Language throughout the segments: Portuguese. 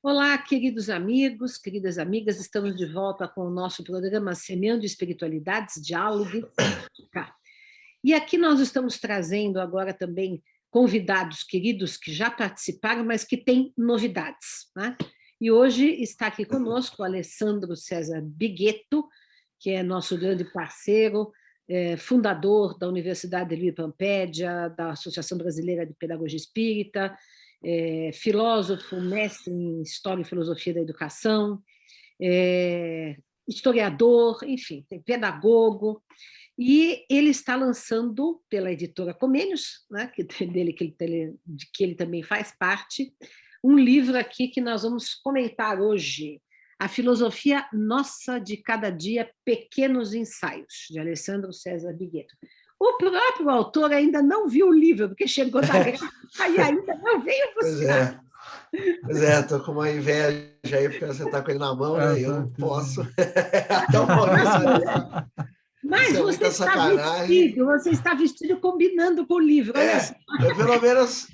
Olá, queridos amigos, queridas amigas, estamos de volta com o nosso programa Semeando Espiritualidades, Diálogo e Prática. E aqui nós estamos trazendo agora também convidados queridos que já participaram, mas que têm novidades, né? E hoje está aqui conosco o Alessandro César Bighetto, que é nosso grande parceiro, fundador da Universidade Luiz Pampédia, da Associação Brasileira de Pedagogia Espírita, filósofo, mestre em História e Filosofia da Educação, historiador, enfim, pedagogo, e ele está lançando pela editora Comênios, né, de que ele também faz parte, um livro aqui que nós vamos comentar hoje, A Filosofia Nossa de Cada Dia, Pequenos Ensaios, de Alessandro César Bighetto. O próprio autor ainda não viu o livro, porque chegou da Grécia e ainda não veio buscar. Pois é, estou com uma inveja aí, porque você está com ele na mão, né? Eu não posso. Até o Maurício. Mas você está vestido combinando com o livro, olha só. Eu pelo menos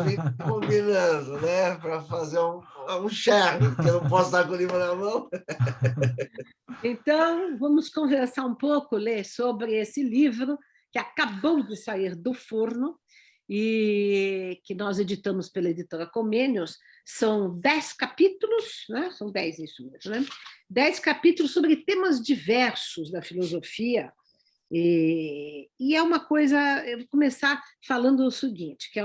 vim combinando, né? Para fazer um charme, porque eu não posso estar com o livro na mão. Então, vamos conversar um pouco, Lê, sobre esse livro que acabou de sair do forno e que nós editamos pela editora Comênios. São 10 capítulos, né? São 10 isso mesmo, né? 10 capítulos sobre temas diversos da filosofia. E é uma coisa... Eu vou começar falando o seguinte, que é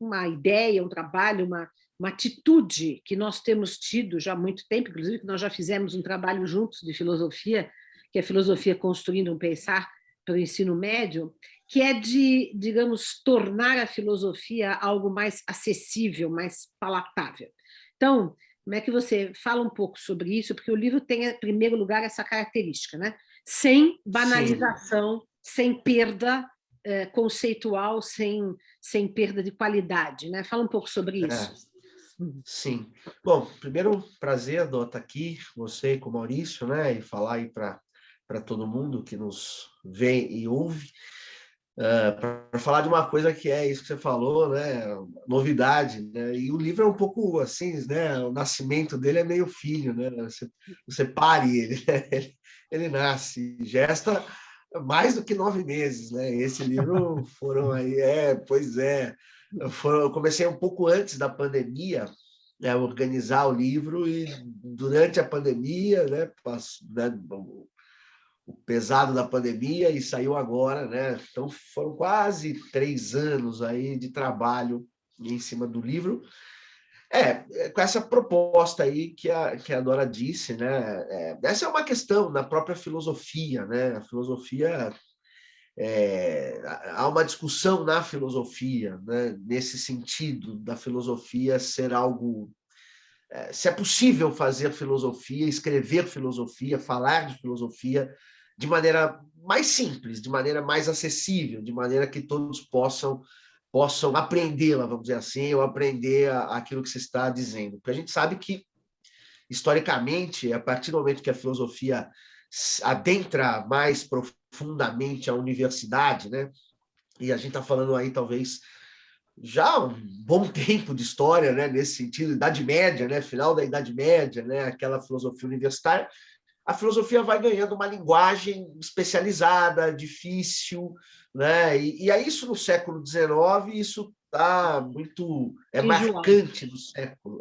uma ideia, um trabalho, uma atitude que nós temos tido já há muito tempo, inclusive que nós já fizemos um trabalho juntos de filosofia, que é Filosofia Construindo um Pensar para o Ensino Médio, que é de, digamos, tornar a filosofia algo mais acessível, mais palatável. Então, como é que você fala um pouco sobre isso? Porque o livro tem, em primeiro lugar, essa característica, né? Sem banalização, sim, sem perda conceitual, sem perda de qualidade, né? Fala um pouco sobre isso. Sim. Bom, primeiro, prazer, Dó, estar aqui, você e com o Maurício, né? E falar aí para todo mundo que nos vê e ouve. Para falar de uma coisa que é isso que você falou, né? Novidade, né? E o livro é um pouco assim, né? O nascimento dele é meio filho, né? Você pare ele, né? Ele nasce, gesta mais do que 9 meses, né? Esse livro foram aí, pois é. Eu comecei um pouco antes da pandemia, né, organizar o livro, e durante a pandemia, né, o pesado da pandemia, e saiu agora, né? Então foram quase 3 anos aí de trabalho em cima do livro. Com essa proposta aí que a Dora disse, né? Essa é uma questão da própria filosofia, né? A filosofia, há uma discussão na filosofia, né? Nesse sentido da filosofia ser algo... se é possível fazer filosofia, escrever filosofia, falar de filosofia de maneira mais simples, de maneira mais acessível, de maneira que todos possam aprendê-la, vamos dizer assim, ou aprender aquilo que você está dizendo. Porque a gente sabe que, historicamente, a partir do momento que a filosofia adentra mais profundamente a universidade, né? E a gente está falando aí, talvez, já um bom tempo de história, né? Nesse sentido, Idade Média, né? Final da Idade Média, né? Aquela filosofia universitária, a filosofia vai ganhando uma linguagem especializada, difícil, né? E aí isso no século XIX, isso está muito marcante do século.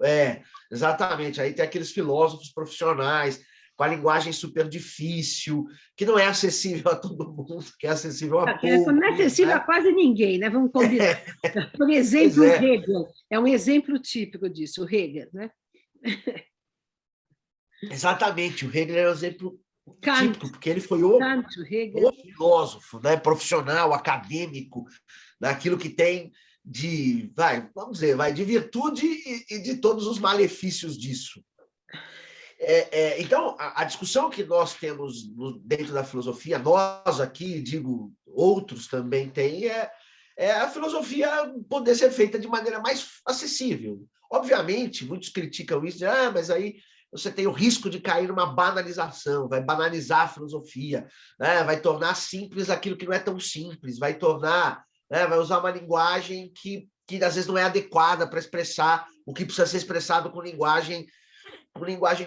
Exatamente. Aí tem aqueles filósofos profissionais com a linguagem super difícil, que não é acessível a todo mundo, que é acessível a poucos. Não é acessível, né? A quase ninguém, né? Vamos combinar. Por exemplo, o Hegel é um exemplo típico disso, o Hegel, né? Exatamente, o Hegel é um exemplo típico, porque ele foi o filósofo, né, profissional, acadêmico, daquilo que tem de, vamos dizer, de virtude e de todos os malefícios disso. Então, a discussão que nós temos dentro da filosofia, nós aqui, digo, outros também têm, é a filosofia poder ser feita de maneira mais acessível. Obviamente, muitos criticam isso, mas aí você tem o risco de cair numa banalização, vai banalizar a filosofia, né? Vai tornar simples aquilo que não é tão simples, vai tornar, né? Vai usar uma linguagem que às vezes não é adequada para expressar o que precisa ser expressado com linguagem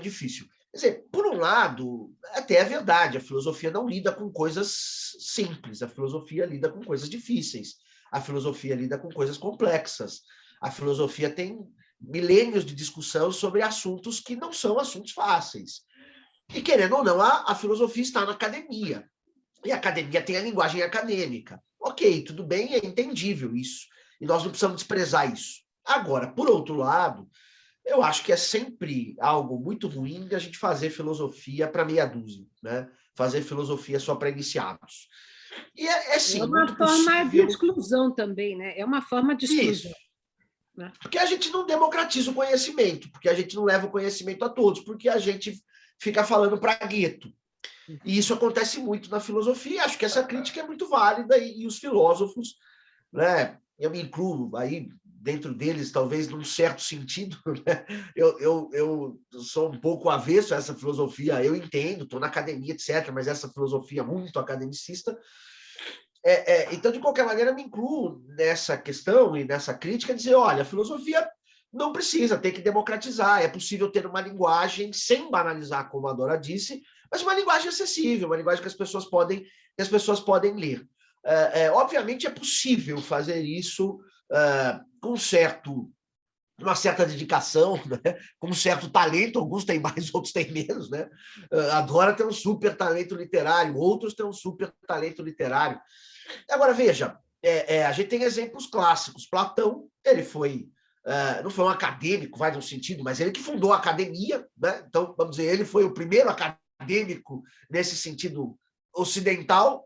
difícil. Quer dizer, por um lado, até é verdade, a filosofia não lida com coisas simples, a filosofia lida com coisas difíceis, a filosofia lida com coisas complexas, a filosofia tem milênios de discussão sobre assuntos que não são assuntos fáceis. E, querendo ou não, a filosofia está na academia. E a academia tem a linguagem acadêmica. Ok, tudo bem, é entendível isso. E nós não precisamos desprezar isso. Agora, por outro lado, eu acho que é sempre algo muito ruim a gente fazer filosofia para meia dúzia, né? Fazer filosofia só para iniciados. E sim, É uma muito forma de possível. exclusão também, né? É uma forma de Isso. exclusão. Né? Porque a gente não democratiza o conhecimento, porque a gente não leva o conhecimento a todos, porque a gente fica falando para gueto. E isso acontece muito na filosofia. Acho que essa crítica é muito válida e os filósofos, né? Eu me incluo aí dentro deles, talvez num certo sentido, né? Eu sou um pouco avesso a essa filosofia, eu entendo, estou na academia, etc., mas essa filosofia muito academicista. Então, de qualquer maneira, eu me incluo nessa questão e nessa crítica, dizer, olha, a filosofia não precisa, tem que democratizar, é possível ter uma linguagem sem banalizar, como a Dora disse, mas uma linguagem acessível, uma linguagem que as pessoas podem ler. Obviamente é possível fazer isso com uma certa dedicação, né? Com um certo talento, alguns têm mais, outros têm menos, né? A Dora tem um super talento literário, outros têm um super talento literário. Agora, veja, a gente tem exemplos clássicos. Platão, ele foi, não foi um acadêmico, vai no sentido, mas ele que fundou a academia, né? Então, vamos dizer, ele foi o primeiro acadêmico nesse sentido ocidental,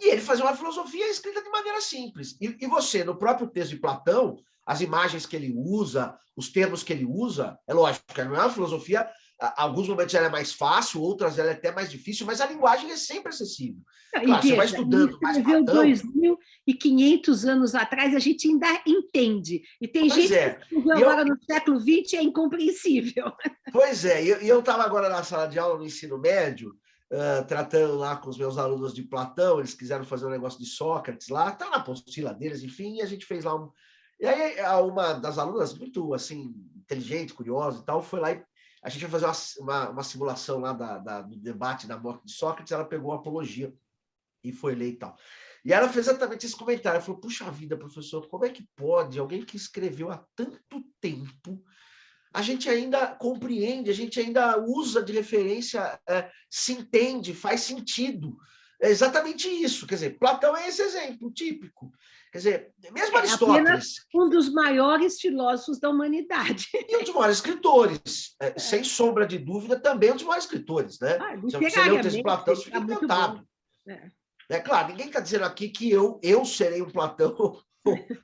e ele fazia uma filosofia escrita de maneira simples. E você, no próprio texto de Platão, as imagens que ele usa, os termos que ele usa, é lógico, que não é uma filosofia, alguns momentos ela é mais fácil, outras ela é até mais difícil, mas a linguagem é sempre acessível. E Claro, você vai veja, ele estudando mais escreveu Platão. 2.500 anos atrás, a gente ainda entende. E tem Pois gente que é. escreveu agora no século XX e é incompreensível. Pois é, e eu estava agora na sala de aula no ensino médio, tratando lá com os meus alunos de Platão, eles quiseram fazer um negócio de Sócrates lá, está na apostila deles, enfim, e a gente fez lá um. E aí, uma das alunas, muito assim, inteligente, curiosa e tal, foi lá e a gente vai fazer uma simulação lá do debate da morte de Sócrates, ela pegou a apologia e foi ler e tal. E ela fez exatamente esse comentário, ela falou, puxa vida, professor, como é que pode alguém que escreveu há tanto tempo, a gente ainda compreende, a gente ainda usa de referência, se entende, faz sentido. É exatamente isso. Quer dizer, Platão é esse exemplo típico. Quer dizer, mesmo Aristóteles. Um dos maiores filósofos da humanidade. E um dos maiores escritores, sem sombra de dúvida, também um dos maiores escritores. Né? Se você lê o texto de Platão, você fica encantado. É claro, ninguém está dizendo aqui que eu serei um Platão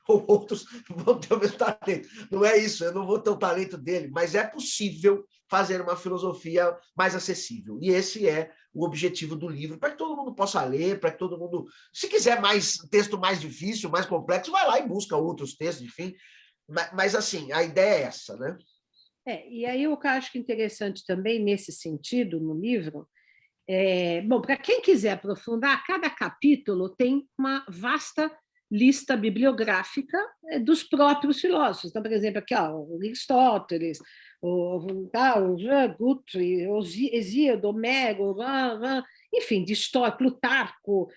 ou outros vão ter o mesmo talento. Não é isso, eu não vou ter o talento dele, mas é possível fazer uma filosofia mais acessível. E esse é o objetivo do livro, para que todo mundo possa ler, para que todo mundo, se quiser mais texto mais difícil, mais complexo, vai lá e busca outros textos, enfim. Mas assim, a ideia é essa, né? E aí eu acho que interessante também, nesse sentido, no livro, bom, para quem quiser aprofundar, cada capítulo tem uma vasta lista bibliográfica dos próprios filósofos. Então, por exemplo, aqui, o Aristóteles, o Jean Guthrie, o Hesíodo, Homero, enfim, de história, Plutarco,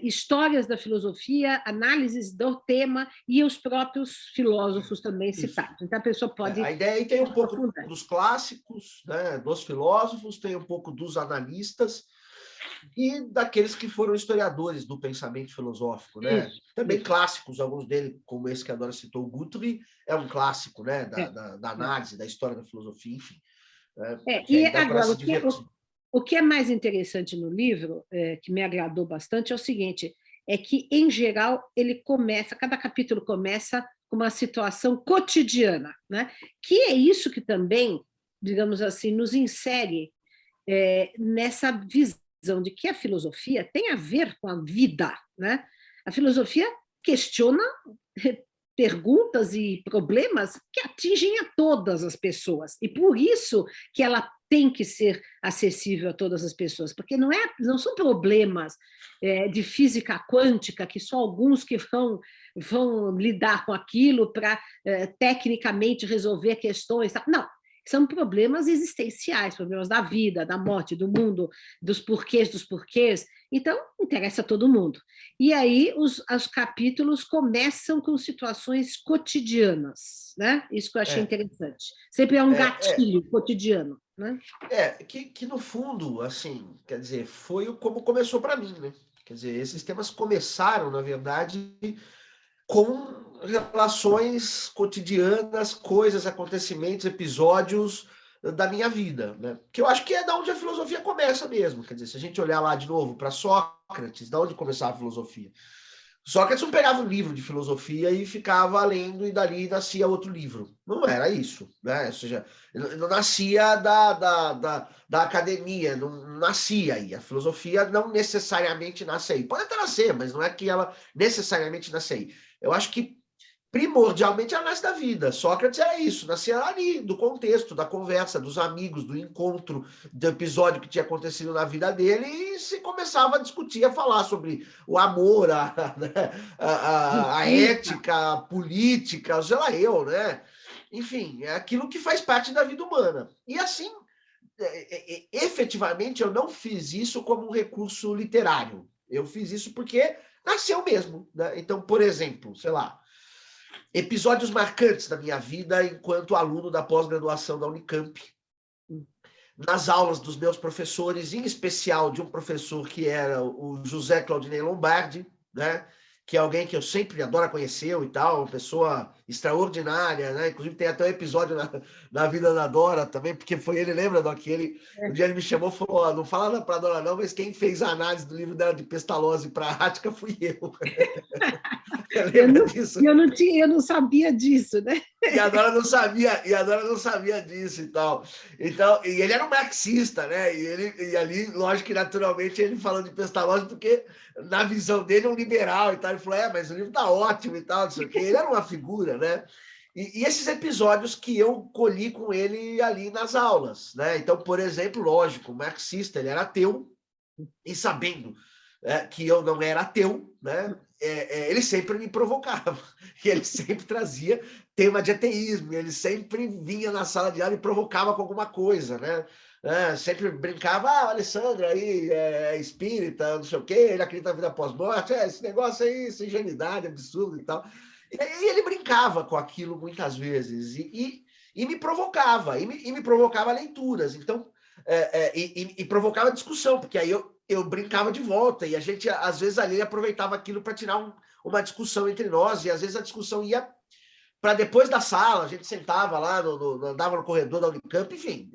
histórias da filosofia, análises do tema e os próprios filósofos também citados. Então, a pessoa pode... A ideia aí tem um pouco dos clássicos, né, dos filósofos, tem um pouco dos analistas e daqueles que foram historiadores do pensamento filosófico, né? Também clássicos, alguns deles, como esse que a Dora citou, o Guthrie, é um clássico, né, da análise, da história da filosofia, enfim. E agora, o que é mais interessante no livro, que me agradou bastante, é o seguinte, é que, em geral, cada capítulo começa com uma situação cotidiana, né? Que é isso que também, digamos assim, nos insere nessa visão de que a filosofia tem a ver com a vida, né? A filosofia questiona perguntas e problemas que atingem a todas as pessoas, e por isso que ela tem que ser acessível a todas as pessoas, porque não são problemas de física quântica que só alguns que vão vão lidar com aquilo para tecnicamente resolver questões. Não, são problemas existenciais, problemas da vida, da morte, do mundo, dos porquês. Então, interessa a todo mundo. E aí, os capítulos começam com situações cotidianas, né? Isso que eu achei interessante. Sempre é um gatilho cotidiano, né? Que no fundo, assim, quer dizer, foi como começou para mim, né? Quer dizer, esses temas começaram, na verdade, com relações cotidianas, coisas, acontecimentos, episódios da minha vida, né? Que eu acho que é da onde a filosofia começa mesmo. Quer dizer, se a gente olhar lá de novo para Sócrates, da onde começava a filosofia? Sócrates não pegava um livro de filosofia e ficava lendo e dali nascia outro livro. Não era isso, né? Ou seja, não nascia da academia, não nascia aí. A filosofia não necessariamente nasce aí. Pode até nascer, mas não é que ela necessariamente nasce aí. Eu acho que primordialmente ela nasce da vida. Sócrates era isso, nascia ali, do contexto, da conversa, dos amigos, do encontro, do episódio que tinha acontecido na vida dele, e se começava a discutir, a falar sobre o amor, a ética, a política, sei lá eu, né? Enfim, é aquilo que faz parte da vida humana. E assim, efetivamente, eu não fiz isso como um recurso literário. Eu fiz isso porque nasceu mesmo, né? Então, por exemplo, sei lá, episódios marcantes da minha vida enquanto aluno da pós-graduação da Unicamp. Nas aulas dos meus professores, em especial de um professor que era o José Claudinei Lombardi, né? Que é alguém que eu sempre adoro conhecer e tal, uma pessoa extraordinária, né? Inclusive tem até um episódio na vida da Dora também, porque foi ele, lembra, Dó, que ele, um dia ele me chamou e falou, ó, não fala para a Dora não, mas quem fez a análise do livro dela de Pestalozzi para a Ática fui eu. Lembra disso? Eu não sabia disso, né? E a Dora não sabia disso e tal. Então, e ele era um marxista, né? E ali, lógico que naturalmente ele falando de Pestalozzi, porque na visão dele é um liberal e tal. Ele falou, mas o livro tá ótimo e tal, não sei o quê. Ele era uma figura, né? E esses episódios que eu colhi com ele ali nas aulas, né? Então, por exemplo, lógico, marxista, ele era ateu, e sabendo que eu não era ateu, né? Ele sempre me provocava, e ele sempre trazia tema de ateísmo, ele sempre vinha na sala de aula e provocava com alguma coisa, né? Sempre brincava, Alessandro aí é espírita, não sei o quê, ele acredita na vida pós-morte, esse negócio aí, essa ingenuidade, absurdo e tal. E ele brincava com aquilo muitas vezes, e me provocava, e me provocava leituras, então, e provocava discussão, porque aí eu brincava de volta, e a gente, às vezes, ali aproveitava aquilo para tirar uma discussão entre nós, e às vezes a discussão ia para depois da sala, a gente sentava lá, andava no corredor da Unicamp, enfim,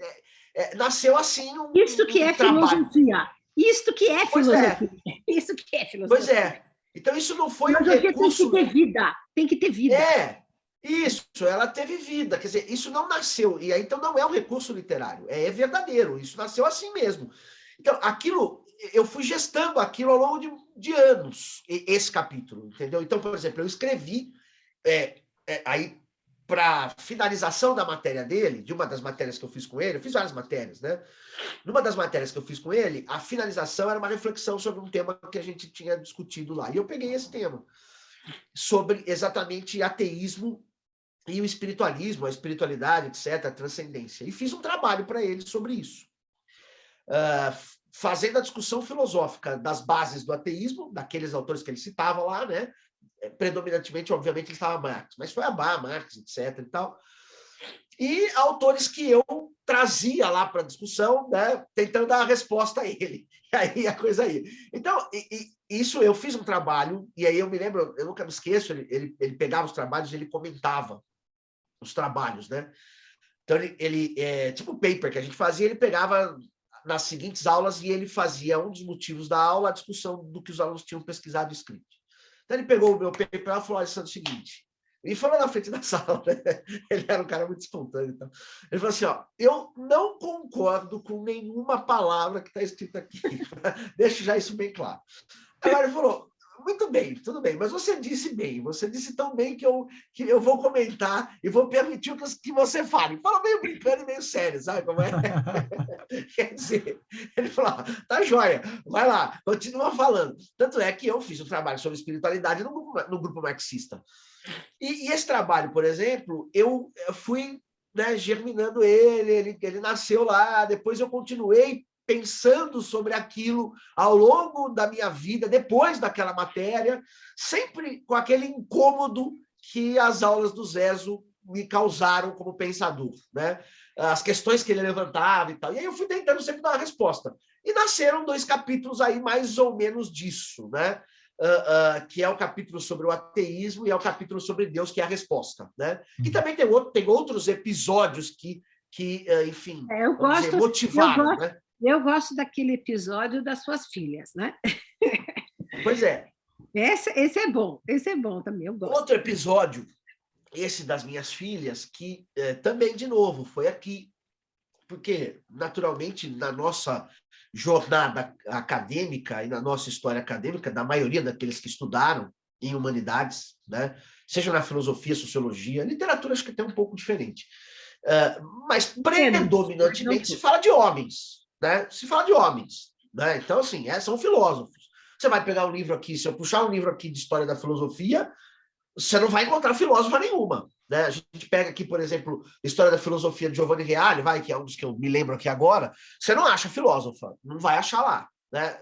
nasceu assim Isso que é trabalho. filosofia. Isso que é filosofia. Isso que é filosofia. Pois é. Então, isso não foi um filosofia recurso... tem que ter vida. Tem que ter vida. Isso, ela teve vida. Quer dizer, isso não nasceu. E aí, então, não é um recurso literário. É verdadeiro. Isso nasceu assim mesmo. Então, aquilo... Eu fui gestando aquilo ao longo de anos, esse capítulo, entendeu? Então, por exemplo, eu escrevi aí para finalização da matéria dele, de uma das matérias que eu fiz com ele, eu fiz várias matérias, né? Numa das matérias que eu fiz com ele, a finalização era uma reflexão sobre um tema que a gente tinha discutido lá. E eu peguei esse tema, sobre exatamente ateísmo e o espiritualismo, a espiritualidade, etc., a transcendência. E fiz um trabalho para ele sobre isso. Fazendo a discussão filosófica das bases do ateísmo, daqueles autores que ele citava lá, né? Predominantemente, obviamente, ele estava Marx, mas foi Marx, etc. e tal. E autores que eu trazia lá para a discussão, né? Tentando dar a resposta a ele. E aí a coisa aí. Então, isso eu fiz um trabalho, e aí eu me lembro, eu nunca me esqueço, ele pegava os trabalhos e ele comentava os trabalhos, né? Então, ele tipo o paper que a gente fazia, ele pegava nas seguintes aulas e ele fazia um dos motivos da aula, a discussão do que os alunos tinham pesquisado e escrito. Então, ele pegou o meu paper e falou, Alessandro, é o seguinte, e falou na frente da sala, né? Ele era um cara muito espontâneo. Então. Ele falou assim, eu não concordo com nenhuma palavra que está escrita aqui. Deixa já isso bem claro. Agora ele falou, muito bem, tudo bem, mas você disse bem, você disse tão bem que eu vou comentar e vou permitir que você fale. Fala meio brincando e meio sério, sabe como é? Quer dizer, ele falou, tá joia, vai lá, continua falando. Tanto é que eu fiz um trabalho sobre espiritualidade no grupo marxista. E esse trabalho, por exemplo, eu fui, né, germinando ele nasceu lá, depois eu continuei pensando sobre aquilo ao longo da minha vida, depois daquela matéria, sempre com aquele incômodo que as aulas do Zezo me causaram como pensador, né? As questões que ele levantava e tal. E aí eu fui tentando sempre dar uma resposta. E nasceram 2 capítulos aí mais ou menos disso, né? Que é o capítulo sobre o ateísmo e é o capítulo sobre Deus, que é a resposta, né? E também tem outros episódios que enfim, vamos dizer, motivaram, né? Eu gosto daquele episódio das suas filhas, né? Pois é. Esse é bom também, eu gosto. Outro episódio, esse das minhas filhas, que também, de novo, foi aqui, porque, naturalmente, na nossa jornada acadêmica e na nossa história acadêmica, da maioria daqueles que estudaram em humanidades, né? Seja na filosofia, sociologia, literatura acho que é até um pouco diferente, mas predominantemente se fala de homens, né? Se fala de homens, né? Então, assim, são filósofos. Você vai pegar um livro aqui, se eu puxar um livro aqui de história da filosofia, você não vai encontrar filósofa nenhuma, né? A gente pega aqui, por exemplo, História da Filosofia de Giovanni Reale, que é um dos que eu me lembro aqui agora, você não acha filósofa, não vai achar lá, né?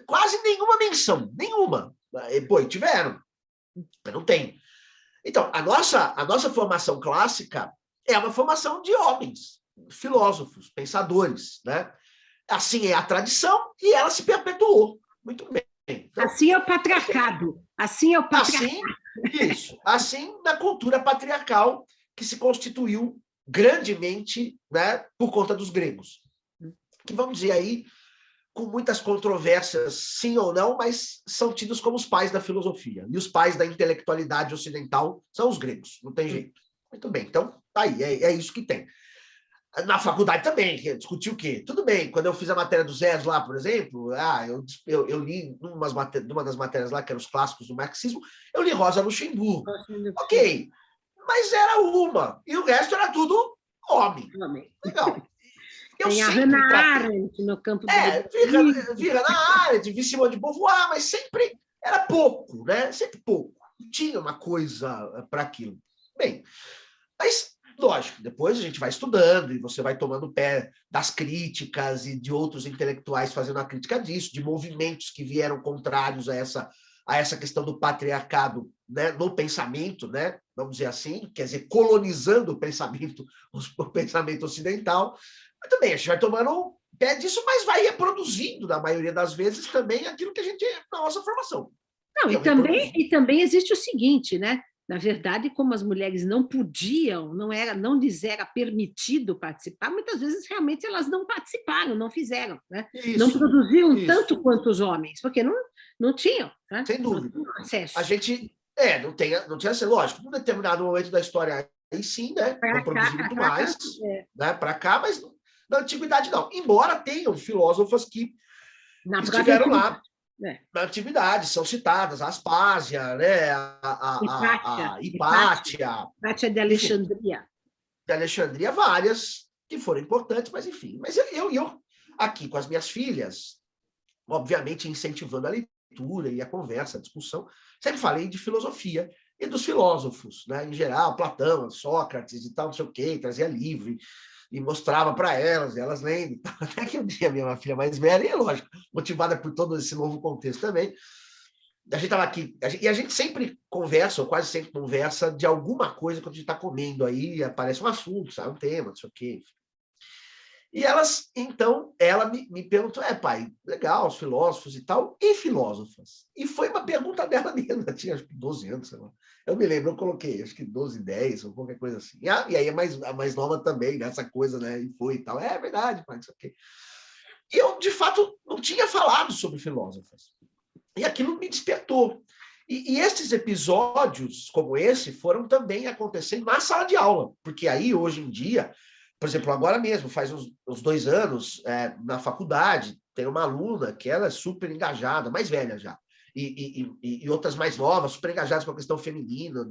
Quase nenhuma menção, nenhuma. Pô, tiveram, mas não tem. Então, a nossa formação clássica é uma formação de homens, filósofos, pensadores, né? Assim é a tradição e ela se perpetuou. Muito bem. Então, assim é o patriarcado. Assim é o patriarcado. Assim na cultura patriarcal que se constituiu grandemente, né, por conta dos gregos. Que, vamos dizer aí, com muitas controvérsias, sim ou não, mas são tidos como os pais da filosofia. E os pais da intelectualidade ocidental são os gregos, não tem jeito. Muito bem, então, tá aí, é isso que tem. Na faculdade também, discutir o quê? Tudo bem, quando eu fiz a matéria do Zés lá, por exemplo, eu li numa das matérias lá, que eram os clássicos do marxismo, eu li Rosa Luxemburgo. Ok, mas era uma, e o resto era tudo homem. Legal. Tem a Hannah Arendt no campo do... vi Hannah Arendt, vi Simone de Beauvoir, mas sempre era pouco, né? Sempre pouco. Tinha uma coisa para aquilo. Bem, mas, lógico, depois a gente vai estudando e você vai tomando pé das críticas e de outros intelectuais fazendo a crítica disso, de movimentos que vieram contrários a essa questão do patriarcado, né, no pensamento, né, vamos dizer assim, quer dizer, colonizando o pensamento ocidental. Muito bem, a gente vai tomando pé disso, mas vai reproduzindo, na maioria das vezes, também aquilo que a gente na nossa formação. Não, e também existe o seguinte, né? Na verdade, como as mulheres não podiam, não lhes era permitido participar, muitas vezes realmente elas não participaram, não fizeram, né? Não produziam tanto quanto os homens, porque não tinham, né? Sem dúvida. Não tinham acesso. A gente não tinha acesso, lógico, num determinado momento da história aí sim, né? Vão produzir muito mais, né? Para cá, mas na antiguidade não. Embora tenham filósofas que estiveram lá na antiguidade, são citadas, a Aspásia, né? a Hipátia. Hipátia de Alexandria. De Alexandria, várias que foram importantes, mas enfim. Mas eu aqui com as minhas filhas, obviamente incentivando a leitura e a conversa, a discussão, sempre falei de filosofia e dos filósofos, né? Em geral, Platão, Sócrates e tal, não sei o quê, trazia livro e mostrava para elas, e elas lendo. Até que um dia minha filha mais velha, e lógico, motivada por todo esse novo contexto também, a gente estava aqui, e a gente sempre conversa, ou quase sempre conversa, de alguma coisa quando a gente está comendo aí, aparece um assunto, sabe, um tema, não sei o quê. E elas, então, ela me perguntou, pai, legal, os filósofos e tal, e filósofas? E foi uma pergunta dela mesmo, ela tinha acho que 12 anos, sei lá. Eu me lembro, eu coloquei, acho que 12, 10, ou qualquer coisa assim. E aí a mais nova também, nessa coisa, né, e foi e tal. É verdade, pai, isso aqui. E eu, de fato, não tinha falado sobre filósofas. E aquilo me despertou. E esses episódios, como esse, foram também acontecendo na sala de aula, porque aí, hoje em dia, por exemplo, agora mesmo, faz uns 2 anos, na faculdade, tem uma aluna que ela é super engajada, mais velha já, e outras mais novas, super engajadas com a questão feminina,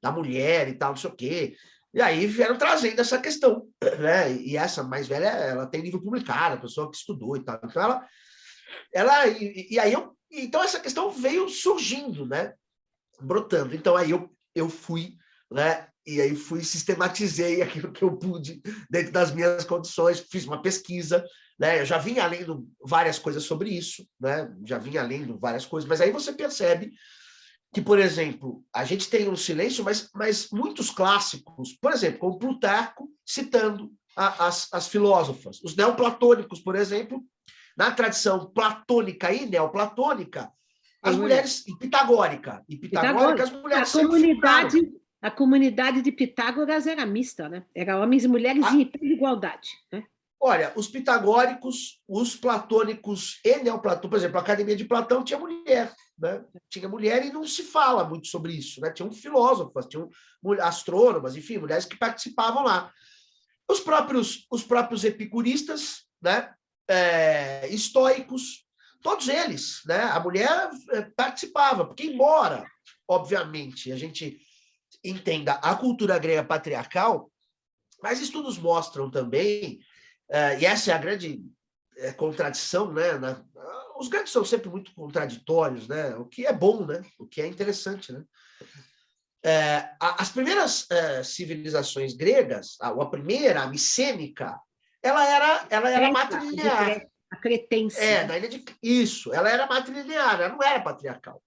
da mulher e tal, não sei o quê. E aí vieram trazendo essa questão, né? E essa mais velha, ela tem livro publicado, a pessoa que estudou e tal. Então, então essa questão veio surgindo, né? Brotando. Então, aí eu fui, né? E aí sistematizei aquilo que eu pude dentro das minhas condições, fiz uma pesquisa, né? Eu já vinha lendo várias coisas sobre isso, né? Já vinha lendo várias coisas, mas aí você percebe que, por exemplo, a gente tem um silêncio, mas muitos clássicos, por exemplo, como Plutarco, citando as filósofas. Os neoplatônicos, por exemplo, na tradição platônica e neoplatônica, as mulheres, e pitagórica, as mulheres sempre ficaram. A comunidade de Pitágoras era mista, né? Era homens e mulheres em igualdade, né? Olha, os pitagóricos, os platônicos e neoplatônicos, por exemplo, a Academia de Platão tinha mulher, né? Tinha mulher e não se fala muito sobre isso, né? Tinham filósofas, tinham astrônomas, enfim, mulheres que participavam lá. Os próprios epicuristas, né? Estoicos, todos eles, né? A mulher participava, porque embora, obviamente, a gente entenda a cultura grega patriarcal, mas estudos mostram também, e essa é a grande contradição, né? Os gregos são sempre muito contraditórios, né? O que é bom, né? O que é interessante, né? As primeiras civilizações gregas, a primeira, a micênica, ela era matrilinear. A cretense. Isso, ela era matrilinear, ela não era patriarcal.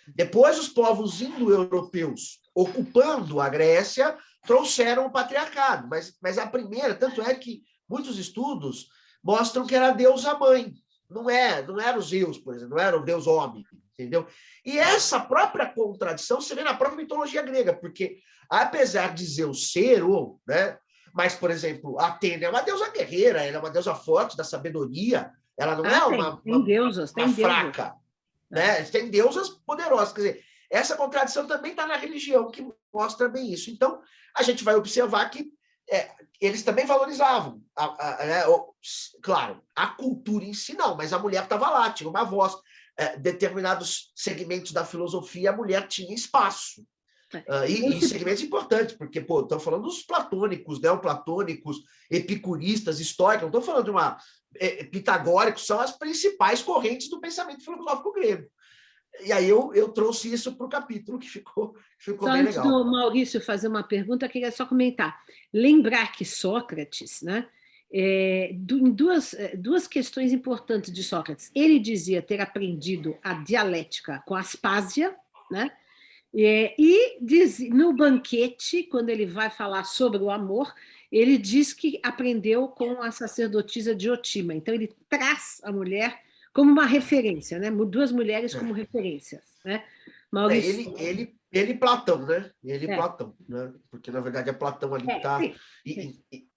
Depois, os povos indo-europeus, ocupando a Grécia, trouxeram o patriarcado, mas a primeira, tanto é que muitos estudos mostram que era a deusa mãe, não era o Zeus, por exemplo, não era o deus homem, entendeu? E essa própria contradição se vê na própria mitologia grega, porque apesar de Zeus ser né, mas, por exemplo, Atena é uma deusa guerreira, ela é uma deusa forte, da sabedoria, ela não é uma fraca, né? Tem deusas poderosas, quer dizer, essa contradição também está na religião, que mostra bem isso. Então, a gente vai observar que eles também valorizavam, claro, a cultura em si não, mas a mulher estava lá, tinha uma voz. Determinados segmentos da filosofia, a mulher tinha espaço. E segmentos importantes, porque, estão falando dos platônicos, neoplatônicos, epicuristas, estoicos, não estou falando de uma... pitagóricos são as principais correntes do pensamento filosófico grego. E aí eu trouxe isso para o capítulo, que ficou só bem antes legal. do Maurício fazer uma pergunta, eu queria só comentar. Lembrar que Sócrates, né, em duas questões importantes de Sócrates. Ele dizia ter aprendido a dialética com Aspásia, né? E no banquete, quando ele vai falar sobre o amor, ele diz que aprendeu com a sacerdotisa Diotima. Então, ele traz a mulher como uma referência, né? Duas mulheres como referências, né? Maurício... Ele Platão, né? Platão, né? Porque, na verdade, é Platão ali que está...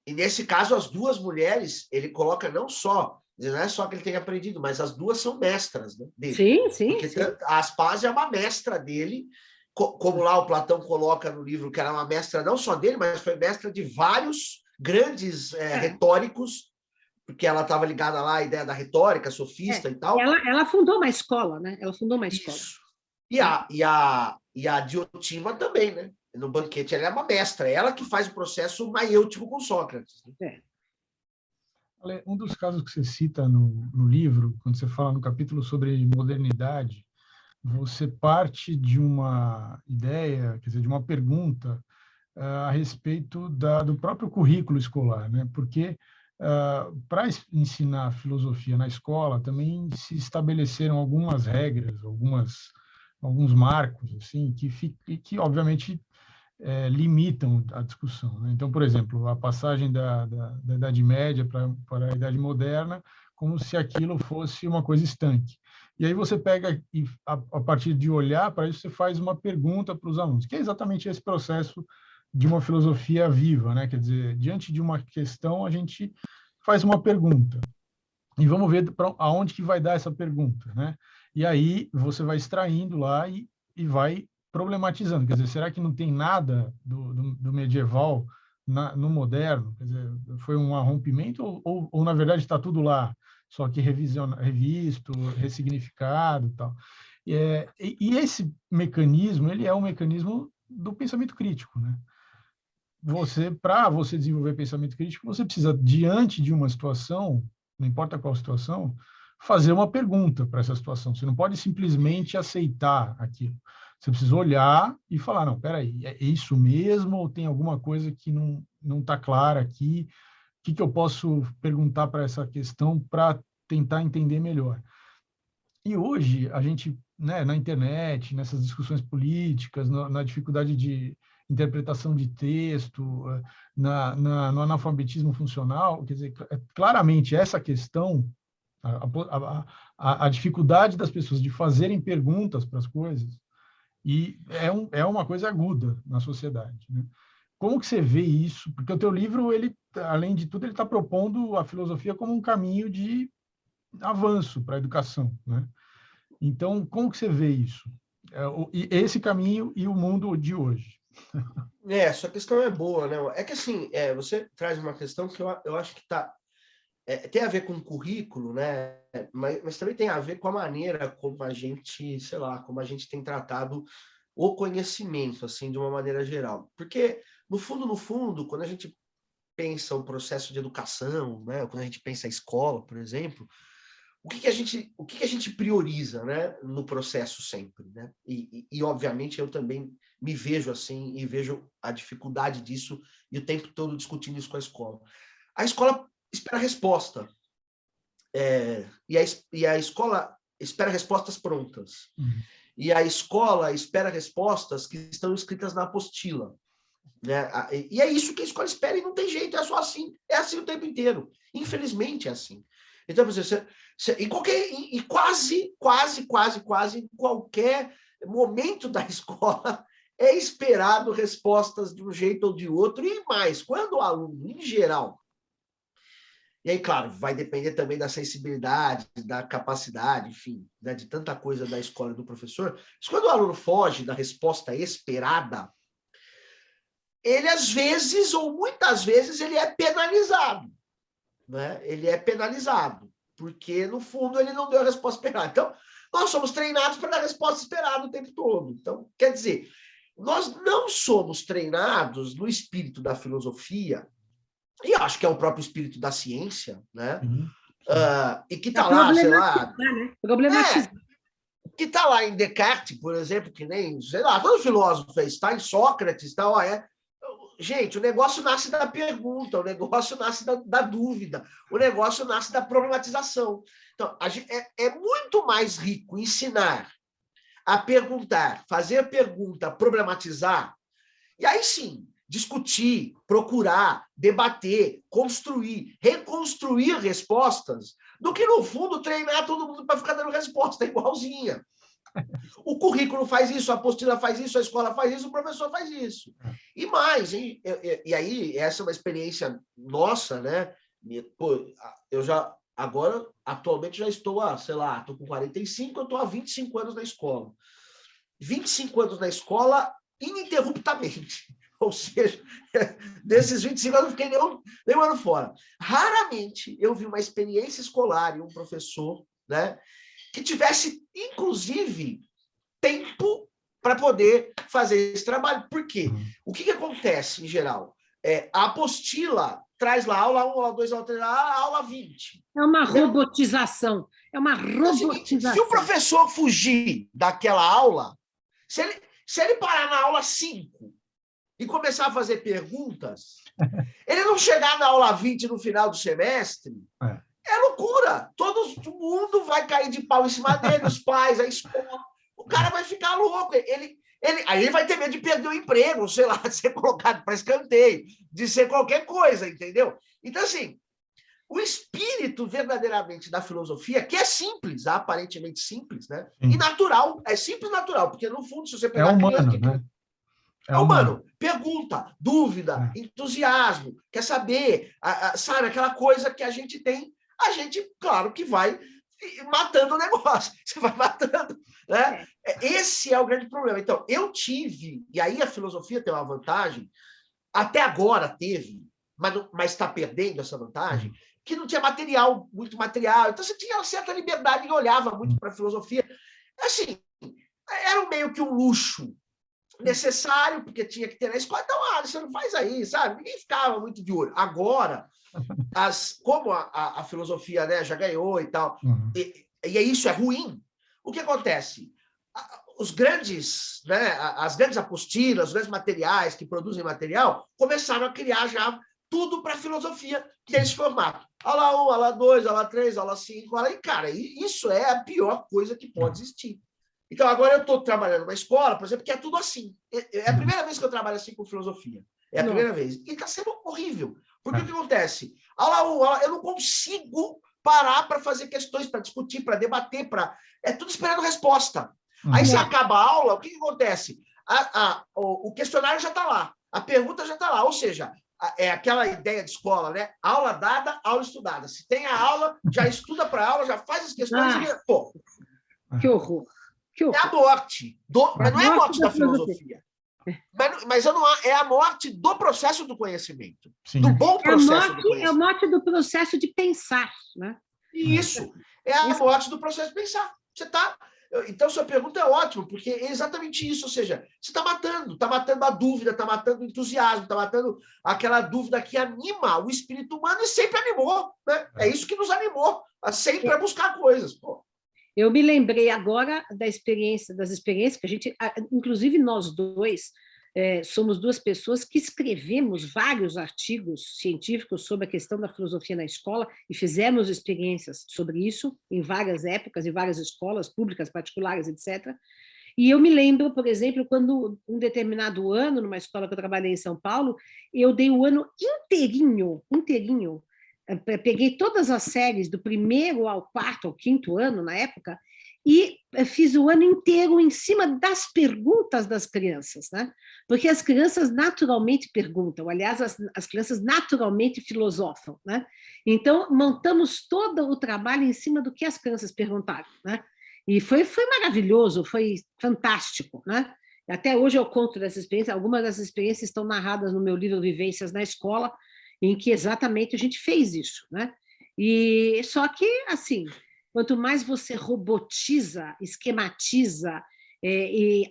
E nesse caso, as duas mulheres, ele coloca não é só que ele tem aprendido, mas as duas são mestras, né, dele. Sim. Porque a Aspásia é uma mestra dele, como lá o Platão coloca no livro que ela é uma mestra não só dele, mas foi mestra de vários grandes retóricos, porque ela estava ligada lá à ideia da retórica, sofista e tal. Ela fundou uma escola, né? Ela fundou uma escola. Isso. E a Diotima também, né? No banquete, ela é uma mestra, ela que faz o processo maiêutico com Sócrates. Um dos casos que você cita no livro, quando você fala no capítulo sobre modernidade, você parte de uma ideia, quer dizer, de uma pergunta a respeito do próprio currículo escolar, né? Porque para ensinar filosofia na escola também se estabeleceram algumas regras, alguns marcos, assim, que obviamente limitam a discussão, né? Então, por exemplo, a passagem da Idade Média para a Idade Moderna, como se aquilo fosse uma coisa estanque. E aí você pega e, a partir de olhar para isso, você faz uma pergunta para os alunos, que é exatamente esse processo de uma filosofia viva, né? Quer dizer, diante de uma questão, a gente faz uma pergunta. E vamos ver aonde que vai dar essa pergunta, né? E aí você vai extraindo lá e vai problematizando. Quer dizer, será que não tem nada do medieval no moderno? Quer dizer, foi um rompimento ou na verdade, está tudo lá, só que revisto, ressignificado e tal. E esse mecanismo, ele é um mecanismo do pensamento crítico, né? Para você desenvolver pensamento crítico, você precisa, diante de uma situação, não importa qual situação, fazer uma pergunta para essa situação. Você não pode simplesmente aceitar aquilo. Você precisa olhar e falar, não, peraí, é isso mesmo ou tem alguma coisa que não está clara aqui? O que eu posso perguntar para essa questão para tentar entender melhor? E hoje, a gente, né, na internet, nessas discussões políticas, na dificuldade de interpretação de texto, no analfabetismo funcional, quer dizer, claramente essa questão, a dificuldade das pessoas de fazerem perguntas para as coisas, e é uma coisa aguda na sociedade, né? Como que você vê isso? Porque o teu livro, ele, além de tudo, ele está propondo a filosofia como um caminho de avanço para a educação, né? Então, como que você vê isso? Esse caminho e o mundo de hoje? Essa questão é boa, né? É que assim, você traz uma questão que eu acho que tem a ver com o currículo, né? Mas também tem a ver com a maneira como a gente, sei lá, como a gente tem tratado o conhecimento, assim, de uma maneira geral. Porque, no fundo, quando a gente pensa o processo de educação, né? Quando a gente pensa a escola, por exemplo, o que a gente prioriza, né, no processo sempre, né? E, obviamente, eu também me vejo assim e vejo a dificuldade disso e o tempo todo discutindo isso com a escola. A escola espera resposta. E a escola espera respostas prontas. E a escola espera respostas que estão escritas na apostila, né? E é isso que a escola espera e não tem jeito, é só assim. É assim o tempo inteiro. Infelizmente é assim. Então, quase em qualquer momento da escola é esperado respostas de um jeito ou de outro, e mais, quando o aluno, em geral, e aí, claro, vai depender também da sensibilidade, da capacidade, enfim, né, de tanta coisa da escola e do professor, mas quando o aluno foge da resposta esperada, ele, às vezes, ou muitas vezes, ele é penalizado, né? Ele é penalizado, porque, no fundo, ele não deu a resposta esperada. Então, nós somos treinados para dar a resposta esperada o tempo todo. Então, quer dizer, nós não somos treinados no espírito da filosofia, e acho que é o próprio espírito da ciência, né? E que está lá, sei lá... Né? Problematizar. Que está lá em Descartes, por exemplo, que nem, sei lá, todo filósofo está em Sócrates, tal, Gente, o negócio nasce da pergunta, o negócio nasce da dúvida, o negócio nasce da problematização. Então, é muito mais rico ensinar a perguntar, fazer a pergunta, problematizar, e aí sim, discutir, procurar, debater, construir, reconstruir respostas, do que, no fundo, treinar todo mundo para ficar dando resposta igualzinha. O currículo faz isso, a apostila faz isso, a escola faz isso, o professor faz isso. E mais, hein? E aí, essa é uma experiência nossa, né? Pô, eu já, agora, atualmente, já estou sei lá, estou com 45, eu estou há 25 anos na escola. 25 anos na escola, ininterruptamente. Ou seja, desses 25 anos, eu não fiquei nem um ano fora. Raramente eu vi uma experiência escolar e um professor, né, que tivesse, inclusive, tempo para poder fazer esse trabalho. Por quê? O que acontece, em geral? A apostila traz lá aula 1, aula 2, aula 3, aula 20. É uma robotização. É uma robotização. Se o professor fugir daquela aula, se ele parar na aula 5 e começar a fazer perguntas, ele não chegar na aula 20 no final do semestre, é loucura. Todo mundo vai cair de pau em cima dele, os pais, a escola. O cara vai ficar louco. Aí ele vai ter medo de perder o emprego, sei lá, de ser colocado para escanteio, de ser qualquer coisa, entendeu? Então, assim, o espírito verdadeiramente da filosofia, que é simples, aparentemente simples, né? E natural, é simples e natural, porque, no fundo, se você pegar... É humano, né? É humano. Pergunta, dúvida, entusiasmo, quer saber, sabe, aquela coisa que a gente tem, a gente, claro, que vai matando o negócio, você vai matando, né? Esse é o grande problema. Então, eu tive, e aí a filosofia tem uma vantagem, até agora teve, mas está perdendo essa vantagem, que não tinha muito material, então você tinha uma certa liberdade e olhava muito para a filosofia. Assim, era meio que um luxo necessário, porque tinha que ter na escola. Então, você não faz aí, sabe? Ninguém ficava muito de olho. Agora, como a filosofia, né, já ganhou e tal, e isso é ruim, o que acontece? Os grandes, né, as grandes apostilas, os grandes materiais que produzem material, começaram a criar já tudo para a filosofia desse formato. Aula 1, aula 2, aula 3, aula 5, aula... E, cara, isso é a pior coisa que pode existir. Então, agora eu estou trabalhando numa escola, por exemplo, que é tudo assim. É a primeira vez que eu trabalho assim com filosofia. É a primeira vez. E está sendo horrível. Porque o que acontece? Aula 1, eu não consigo parar para fazer questões, para discutir, para debater, é tudo esperando resposta. Aí você acaba a aula, o que acontece? O questionário já está lá, a pergunta já está lá, ou seja, é aquela ideia de escola, né? Aula dada, aula estudada. Se tem a aula, já estuda para a aula, já faz as questões e... Pô, que horror. É a morte. Mas não é a morte da filosofia. Mas é a morte do processo do conhecimento. Sim. Do bom processo do conhecimento. É a morte do processo de pensar. Né? Isso. É a morte do processo de pensar. Você está... Então, sua pergunta é ótima, porque é exatamente isso. Ou seja, você está matando a dúvida, está matando o entusiasmo, está matando aquela dúvida que anima o espírito humano e sempre animou. Né? É isso que nos animou, sempre a buscar coisas. Pô. Eu me lembrei agora das experiências que a gente, inclusive nós dois, somos duas pessoas que escrevemos vários artigos científicos sobre a questão da filosofia na escola e fizemos experiências sobre isso em várias épocas, em várias escolas públicas, particulares, etc. E eu me lembro, por exemplo, quando um determinado ano, numa escola que eu trabalhei em São Paulo, eu dei o ano inteirinho, peguei todas as séries do primeiro ao quarto, ao quinto ano, na época, e fiz o ano inteiro em cima das perguntas das crianças, né? Porque as crianças naturalmente perguntam, aliás, as crianças naturalmente filosofam, né? Então, montamos todo o trabalho em cima do que as crianças perguntaram, né? E foi maravilhoso, foi fantástico, né? Até hoje eu conto dessa experiência, algumas dessas experiências estão narradas no meu livro Vivências na Escola, em que exatamente a gente fez isso, né? E só que, assim, quanto mais você robotiza, esquematiza e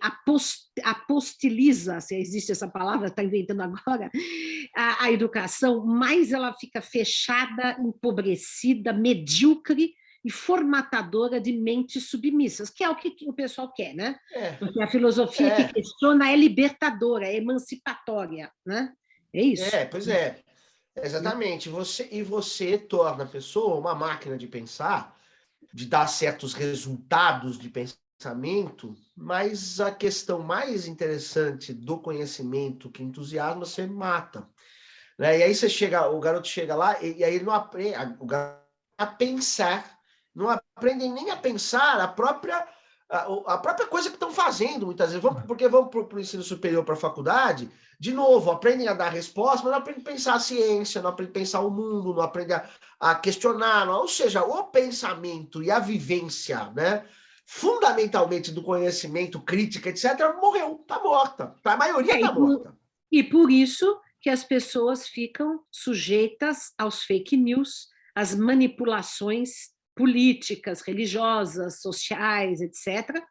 apostiliza, se existe essa palavra, está inventando agora, a educação, mais ela fica fechada, empobrecida, medíocre e formatadora de mentes submissas, que é o que o pessoal quer, né? Porque a filosofia que questiona é libertadora, é emancipatória, né? É isso. Pois é. Exatamente. Você torna a pessoa uma máquina de pensar, de dar certos resultados de pensamento, mas a questão mais interessante do conhecimento que entusiasma, você mata. Né? E aí o garoto chega lá e aí ele não aprende a pensar, não aprendem nem a pensar a própria coisa que estão fazendo, muitas vezes. Porque vão para o ensino superior, para a faculdade, de novo, aprendem a dar resposta, mas não aprendem a pensar a ciência, não aprendem a pensar o mundo, não aprendem a questionar. Ou seja, o pensamento e a vivência, né, fundamentalmente do conhecimento, crítica, etc., morreu, está morta. A maioria está morta. E por isso que as pessoas ficam sujeitas aos fake news, às manipulações políticas, religiosas, sociais, etc.,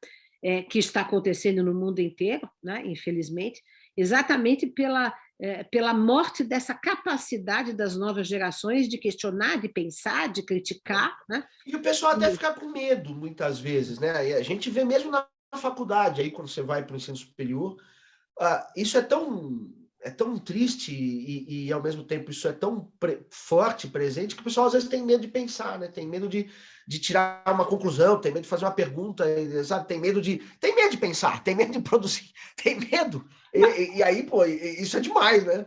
que está acontecendo no mundo inteiro, né, infelizmente, exatamente pela morte dessa capacidade das novas gerações de questionar, de pensar, de criticar. Né? E o pessoal até fica com medo, muitas vezes. Né? E a gente vê mesmo na faculdade, aí, quando você vai para o ensino superior, isso é tão triste e, ao mesmo tempo, isso é tão forte, presente, que o pessoal às vezes tem medo de pensar, né? Tem medo de tirar uma conclusão, tem medo de fazer uma pergunta, sabe? Tem medo de pensar, tem medo de produzir, tem medo. E aí, pô, isso é demais, né?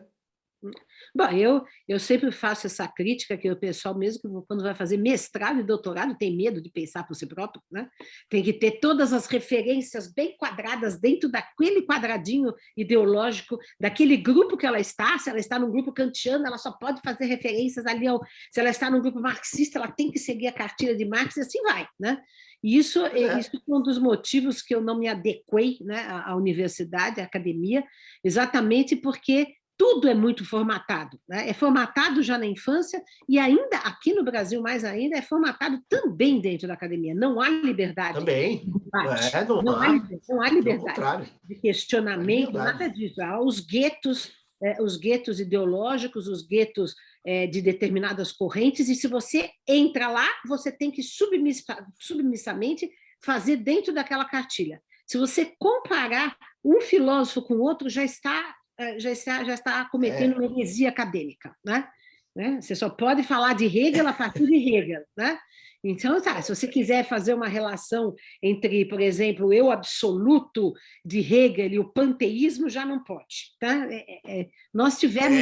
Bom, eu sempre faço essa crítica que o pessoal, mesmo quando vai fazer mestrado e doutorado, tem medo de pensar por si próprio, né? Tem que ter todas as referências bem quadradas dentro daquele quadradinho ideológico, daquele grupo que ela está. Se ela está num grupo kantiano, ela só pode fazer referências ali se ela está num grupo marxista, ela tem que seguir a cartilha de Marx, e assim vai, né? E isso é um dos motivos que eu não me adequei, né, à universidade, à academia, exatamente porque tudo é muito formatado, né? É formatado já na infância e ainda, aqui no Brasil mais ainda, é formatado também dentro da academia. Não há liberdade Também. de debate, não há Pelo liberdade contrário. de questionamento, nada disso. Há os guetos ideológicos, os guetos de determinadas correntes, e se você entra lá, você tem que submissamente fazer dentro daquela cartilha. Se você comparar um filósofo com outro, já está cometendo uma heresia acadêmica, né? Você só pode falar de Hegel a partir de Hegel, né? Então, se você quiser fazer uma relação entre, por exemplo, o eu absoluto de Hegel e o panteísmo, já não pode, tá? Nós tivemos,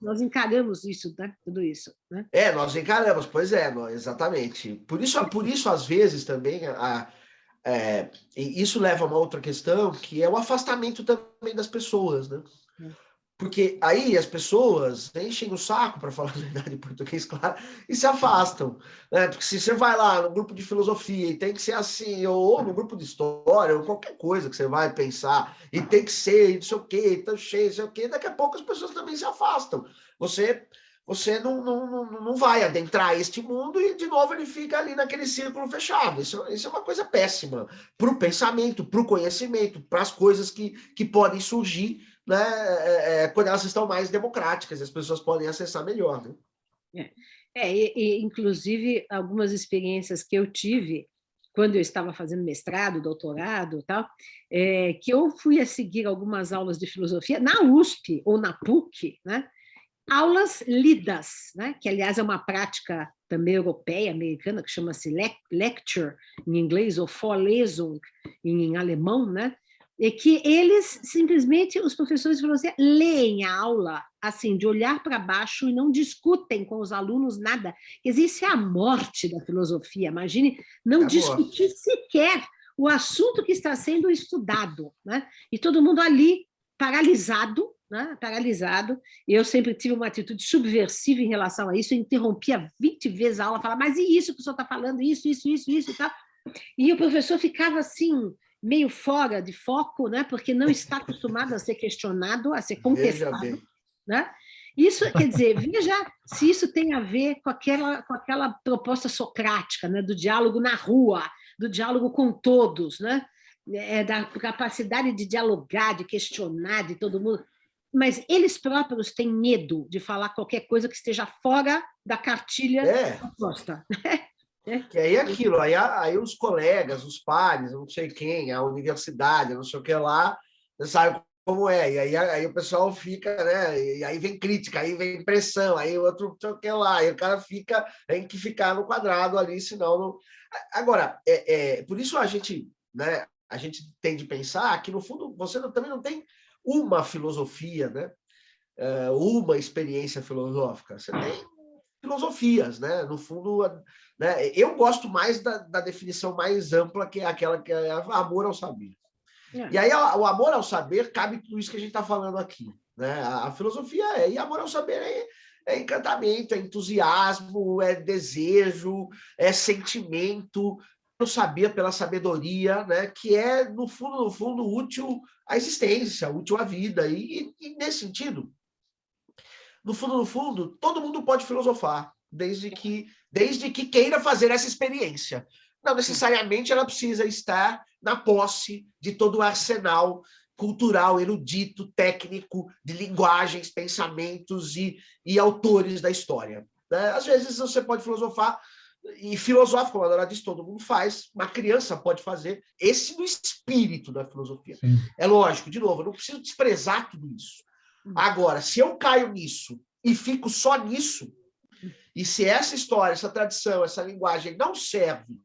nós encaramos isso, né? Tudo isso, né? Nós encaramos, pois exatamente. Por isso, às vezes, também, e isso leva a uma outra questão, que é o afastamento também das pessoas, né? Porque aí as pessoas enchem o saco, para falar a verdade em português, claro, e se afastam, né? Porque se você vai lá no grupo de filosofia e tem que ser assim, ou no grupo de história, ou qualquer coisa que você vai pensar, e tem que ser, não sei o quê, tá cheio, não sei o quê, daqui a pouco as pessoas também se afastam. Você não vai adentrar este mundo e, de novo, ele fica ali naquele círculo fechado. Isso é uma coisa péssima para o pensamento, para o conhecimento, para as coisas que podem surgir, né, quando elas estão mais democráticas, as pessoas podem acessar melhor. Né? Inclusive, algumas experiências que eu tive quando eu estava fazendo mestrado, doutorado, tal, que eu fui a seguir algumas aulas de filosofia na USP ou na PUC, né? Aulas lidas, né? Que, aliás, é uma prática também europeia, americana, que chama-se lecture, em inglês, ou Vorlesung, em alemão, né? E que eles, simplesmente, os professores de filosofia, leem a aula, assim, de olhar para baixo e não discutem com os alunos nada. Quer dizer, isso é a morte da filosofia. Imagine não discutir sequer o assunto que está sendo estudado, né? E todo mundo ali, paralisado, né? Paralisado. Eu sempre tive uma atitude subversiva em relação a isso, eu interrompia 20 vezes a aula, falava, mas e isso que o senhor está falando, isso e tal. E o professor ficava assim, meio fora de foco, né? Porque não está acostumado a ser questionado, a ser contestado. Né? Isso, quer dizer, veja se isso tem a ver com aquela proposta socrática, né? Do diálogo na rua, do diálogo com todos, né? Da capacidade de dialogar, de questionar, de todo mundo. Mas eles próprios têm medo de falar qualquer coisa que esteja fora da cartilha proposta. Que aí é aquilo, aí os colegas, os pares, não sei quem, a universidade, não sei o que lá, sabe como é, e aí o pessoal fica, né, e aí vem crítica, aí vem pressão, aí o outro não sei o que lá, e o cara tem que ficar no quadrado ali, senão não... Agora, por isso a gente, né, a gente tem de pensar que, no fundo, você também não tem uma filosofia, né, uma experiência filosófica, você tem filosofias, né? No fundo, né? Eu gosto mais da definição mais ampla, que é aquela que é amor ao saber. E aí, o amor ao saber cabe tudo isso que a gente está falando aqui. Né? A filosofia e amor ao saber é encantamento, é entusiasmo, é desejo, é sentimento, pelo saber, pela sabedoria, né? Que é, no fundo, útil à existência, útil à vida. E nesse sentido, no fundo, todo mundo pode filosofar, desde que queira fazer essa experiência. Não necessariamente ela precisa estar na posse de todo o arsenal cultural, erudito, técnico, de linguagens, pensamentos e autores da história. Às vezes você pode filosofar, e filosófico, como a Dora disse, todo mundo faz, uma criança pode fazer, esse no espírito da filosofia. Sim. É lógico, de novo, eu não preciso desprezar tudo isso. Agora, se eu caio nisso e fico só nisso, e se essa história, essa tradição, essa linguagem não serve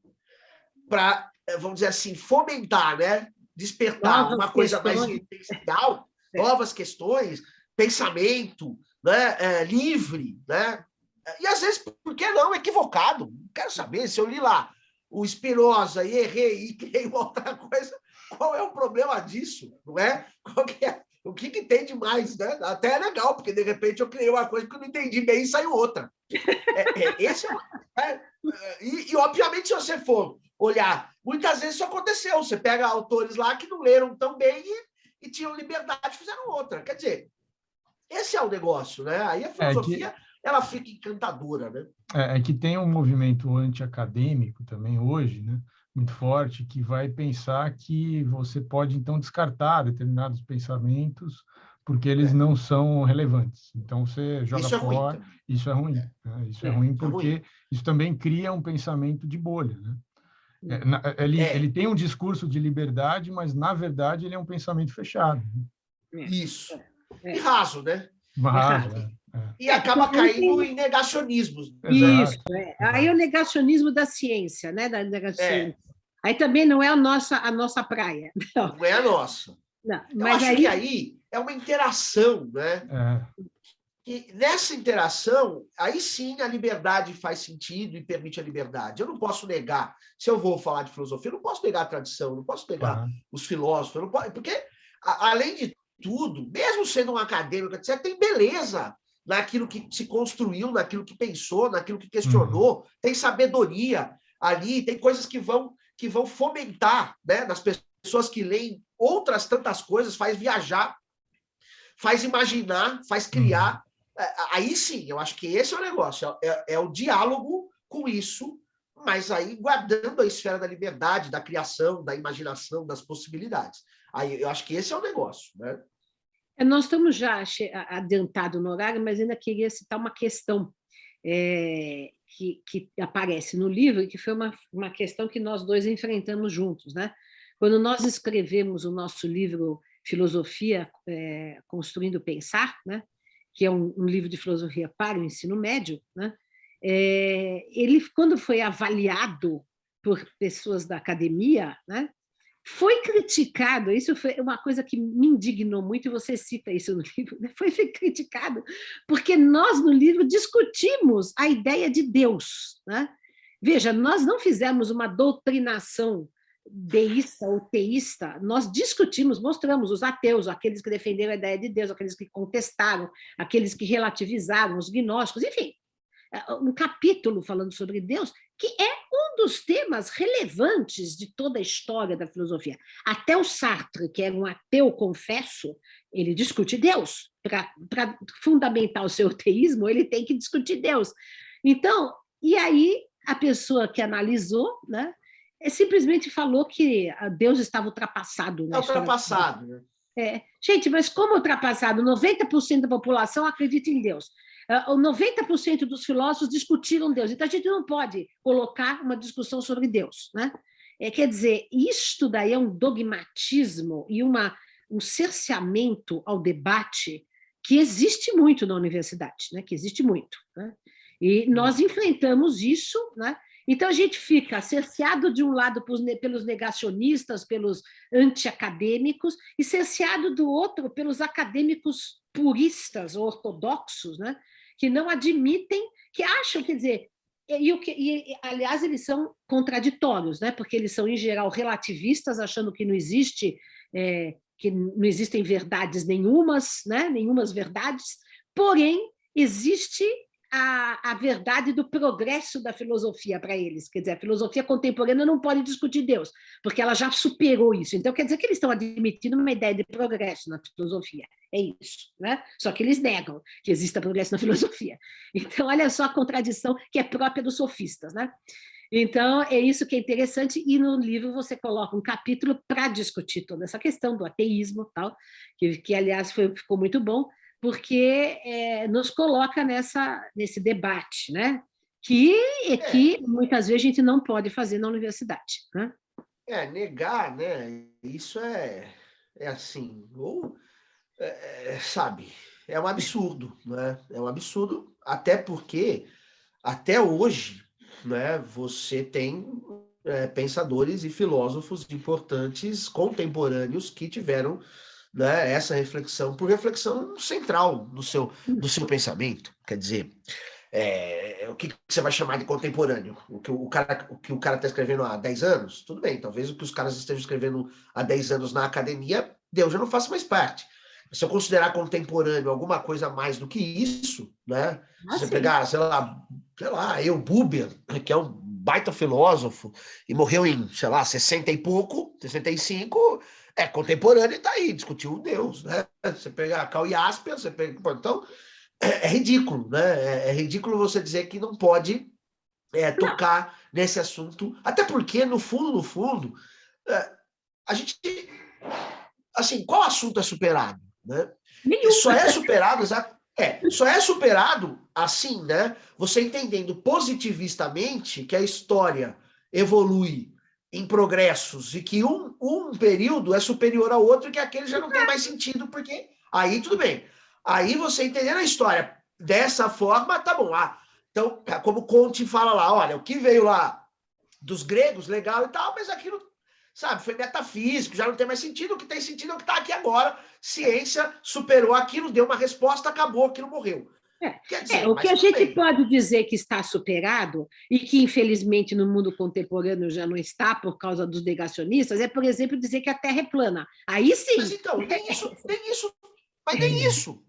para, vamos dizer assim, fomentar, né? Despertar uma coisa mais essencial, novas questões, pensamento, né? Livre, né? E às vezes, por que não? Equivocado. Quero saber, se eu li lá o Spinoza e errei e criei uma outra coisa, qual é o problema disso? Não é? O que tem de mais, né? Até é legal, porque de repente eu criei uma coisa que eu não entendi bem e saiu outra. E, obviamente, se você for olhar, muitas vezes isso aconteceu. Você pega autores lá que não leram tão bem e tinham liberdade e fizeram outra. Quer dizer, esse é o negócio, né? Aí a filosofia, ela fica encantadora, né? É que tem um movimento anti-acadêmico também hoje, né? Muito forte, que vai pensar que você pode, então, descartar determinados pensamentos porque eles não são relevantes. Então, você joga Isso é ruim fora. também. Isso é ruim. Né? Isso é ruim porque ruim. isso também cria um pensamento de bolha, né? Ele tem um discurso de liberdade, mas, na verdade, ele é um pensamento fechado. Isso. E raso, né? Raso, E acaba caindo em negacionismos. Isso. Aí o negacionismo da ciência, né? Da negação. Aí também não é a nossa praia. Não é a nossa. Não, mas eu acho que aí é uma interação, né? E nessa interação, aí sim a liberdade faz sentido e permite a liberdade. Eu não posso negar, se eu vou falar de filosofia, eu não posso negar a tradição, eu não posso negar os filósofos, eu não posso, porque, além de tudo, mesmo sendo um acadêmico, etc., tem beleza naquilo que se construiu, naquilo que pensou, naquilo que questionou, tem sabedoria ali, tem coisas que vão fomentar, né, nas pessoas que leem outras tantas coisas, faz viajar, faz imaginar, faz criar. Aí sim, eu acho que esse é o negócio, é o diálogo com isso, mas aí guardando a esfera da liberdade, da criação, da imaginação, das possibilidades. Aí eu acho que esse é o negócio, né? Nós estamos já adiantados no horário, mas ainda queria citar uma questão que aparece no livro e que foi uma questão que nós dois enfrentamos juntos, né? Quando nós escrevemos o nosso livro Filosofia, Construindo Pensar, né? Que é um livro de filosofia para o ensino médio, né? Ele, quando foi avaliado por pessoas da academia, né? Foi criticado, isso foi uma coisa que me indignou muito, e você cita isso no livro, né? Foi criticado, porque nós, no livro, discutimos a ideia de Deus, né? Veja, nós não fizemos uma doutrinação deísta ou teísta, nós discutimos, mostramos os ateus, aqueles que defenderam a ideia de Deus, aqueles que contestaram, aqueles que relativizaram, os gnósticos, enfim, um capítulo falando sobre Deus, que é um dos temas relevantes de toda a história da filosofia. Até o Sartre, que era um ateu confesso, ele discute Deus. Para fundamentar o seu teísmo, ele tem que discutir Deus. Então, e aí a pessoa que analisou, né, simplesmente falou que Deus estava ultrapassado. É ultrapassado, né? Gente, mas como ultrapassado? 90% da população acredita em Deus. 90% dos filósofos discutiram Deus. Então, a gente não pode colocar uma discussão sobre Deus, né? Quer dizer, isto daí é um dogmatismo e um cerceamento ao debate que existe muito na universidade, né? Que existe muito, né? E nós enfrentamos isso, né? Então, a gente fica cerceado de um lado pelos negacionistas, pelos anti-acadêmicos, e cerceado do outro pelos acadêmicos puristas, ortodoxos, né? Que não admitem, que acham, quer dizer, aliás, eles são contraditórios, né? Porque eles são, em geral, relativistas, achando que não existem verdades nenhumas, né? Nenhumas verdades, porém, existe a verdade do progresso da filosofia para eles. Quer dizer, a filosofia contemporânea não pode discutir Deus, porque ela já superou isso. Então, quer dizer que eles estão admitindo uma ideia de progresso na filosofia. É isso, né? Só que eles negam que exista progresso na filosofia. Então, olha só a contradição que é própria dos sofistas, né? Então, é isso que é interessante, e no livro você coloca um capítulo para discutir toda essa questão do ateísmo, tal, que aliás, ficou muito bom, porque nos coloca nesse debate, né? Que muitas vezes a gente não pode fazer na universidade. Né? Negar, né? Isso é assim, ou sabe, é um absurdo, né? É um absurdo, até porque até hoje, né? Você tem pensadores e filósofos importantes contemporâneos que tiveram, né, essa reflexão por reflexão central do seu pensamento. Quer dizer, o que você vai chamar de contemporâneo? O que o cara está escrevendo há 10 anos? Tudo bem, talvez o que os caras estejam escrevendo há 10 anos na academia, Deus já não faça mais parte. Se eu considerar contemporâneo alguma coisa mais do que isso, né? Se você pegar, sei lá, Buber, que é um baita filósofo, e morreu em, sei lá, 60 e pouco, 65, É contemporâneo e está aí, discutiu Deus, né? Você pega Cal e Jaspers, você pega... Então, é ridículo, né? É ridículo você dizer que não pode tocar nesse assunto, até porque, no fundo, a gente... Assim, qual assunto é superado? Né? Nenhum. Só é superado assim, né? Você entendendo positivistamente que a história evolui em progressos e que um período é superior ao outro e que aquele já não tem mais sentido, porque aí tudo bem. Aí você entendendo a história dessa forma, tá bom. Então, como Conte fala lá, olha, o que veio lá dos gregos, legal e tal, mas aquilo, sabe, foi metafísico, já não tem mais sentido, o que tem sentido é o que está aqui agora. Ciência superou aquilo, deu uma resposta, acabou, aquilo morreu. Quer dizer, o que a gente pode dizer que está superado, e que, infelizmente, no mundo contemporâneo já não está por causa dos negacionistas, é, por exemplo, dizer que a Terra é plana. Aí sim. Mas então, nem isso.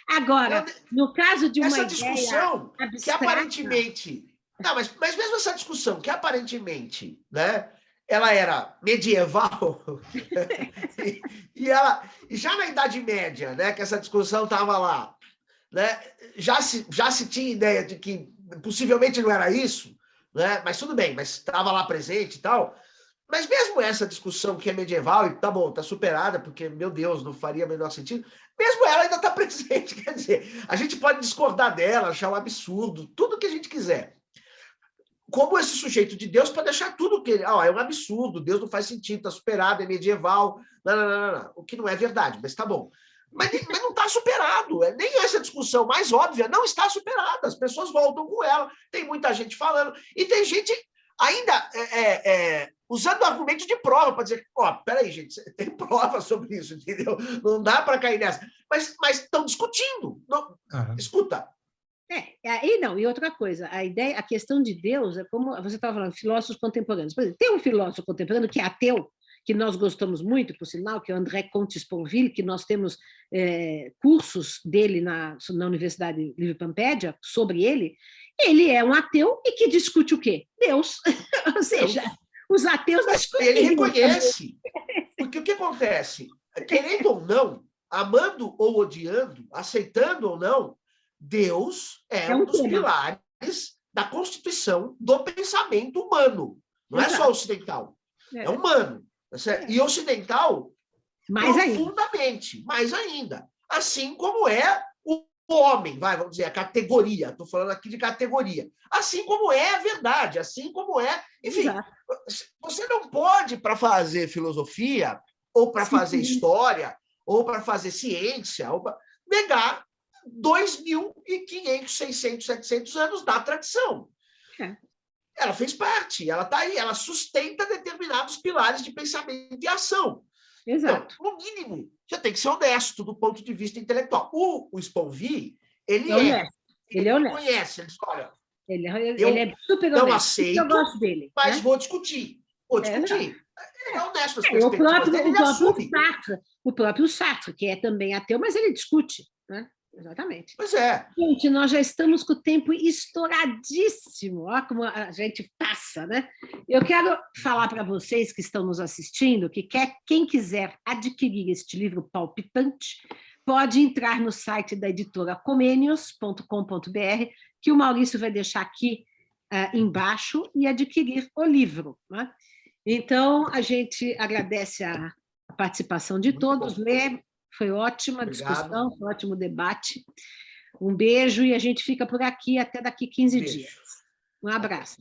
Agora, no caso de uma essa discussão abstrata, que aparentemente... Não, mas mesmo essa discussão que aparentemente, né, ela era medieval, e já na Idade Média, né, que essa discussão estava lá, né, já se tinha ideia de que possivelmente não era isso, né, mas tudo bem, mas estava lá presente e tal. Mas mesmo essa discussão que é medieval, e tá bom, está superada, porque, meu Deus, não faria o menor sentido, mesmo ela ainda está presente. Quer dizer, a gente pode discordar dela, achar um absurdo, tudo que a gente quiser. Como esse sujeito de Deus pode achar tudo que ele... é um absurdo, Deus não faz sentido, está superado, é medieval, não, o que não é verdade, mas tá bom. Mas não está superado, nem essa discussão mais óbvia não está superada, as pessoas voltam com ela, tem muita gente falando, e tem gente ainda usando argumento de prova para dizer, peraí, gente, tem prova sobre isso, entendeu? Não dá para cair nessa. Mas estão discutindo. Não, escuta. E outra coisa, a questão de Deus é como você estava falando, filósofos contemporâneos. Por exemplo, tem um filósofo contemporâneo que é ateu, que nós gostamos muito, por sinal, que é o André Comte-Sponville, que nós temos cursos dele na Universidade Livre-Pampédia sobre ele. Ele é um ateu e que discute o quê? Deus. Ou seja, os ateus discutem. Ele reconhece. Porque o que acontece? Querendo ou não, amando ou odiando, aceitando ou não, Deus é um dos pilares da constituição do pensamento humano. Não é só ocidental. É humano. E ocidental, profundamente, mais ainda. Assim como é o homem, vamos dizer, a categoria. Estou falando aqui de categoria. Assim como é a verdade, assim como é... Enfim, você não pode, para fazer filosofia, ou para fazer história, ou para fazer ciência, ou negar 2.500, 600, 700 anos da tradição. Ela fez parte, ela está aí, ela sustenta determinados pilares de pensamento e ação. Exato. Então, no mínimo, já tem que ser honesto do ponto de vista intelectual. O Sponville, ele conhece, ele diz, olha, ele é super honesto. Não aceito, eu gosto dele, mas vou discutir. Ele é honesto nas perspectivas dele, ele assume. O próprio Sartre, que é também ateu, mas ele discute, né? Exatamente. Pois é. Gente, nós já estamos com o tempo estouradíssimo. Olha como a gente passa, né? Eu quero falar para vocês que estão nos assistindo que quem quiser adquirir este livro palpitante pode entrar no site da editora comenius.com.br, que o Maurício vai deixar aqui embaixo, e adquirir o livro, né? Então, a gente agradece a participação de todos. Lê, foi ótima discussão, foi ótimo debate. Um beijo e a gente fica por aqui até daqui 15 dias. Um abraço.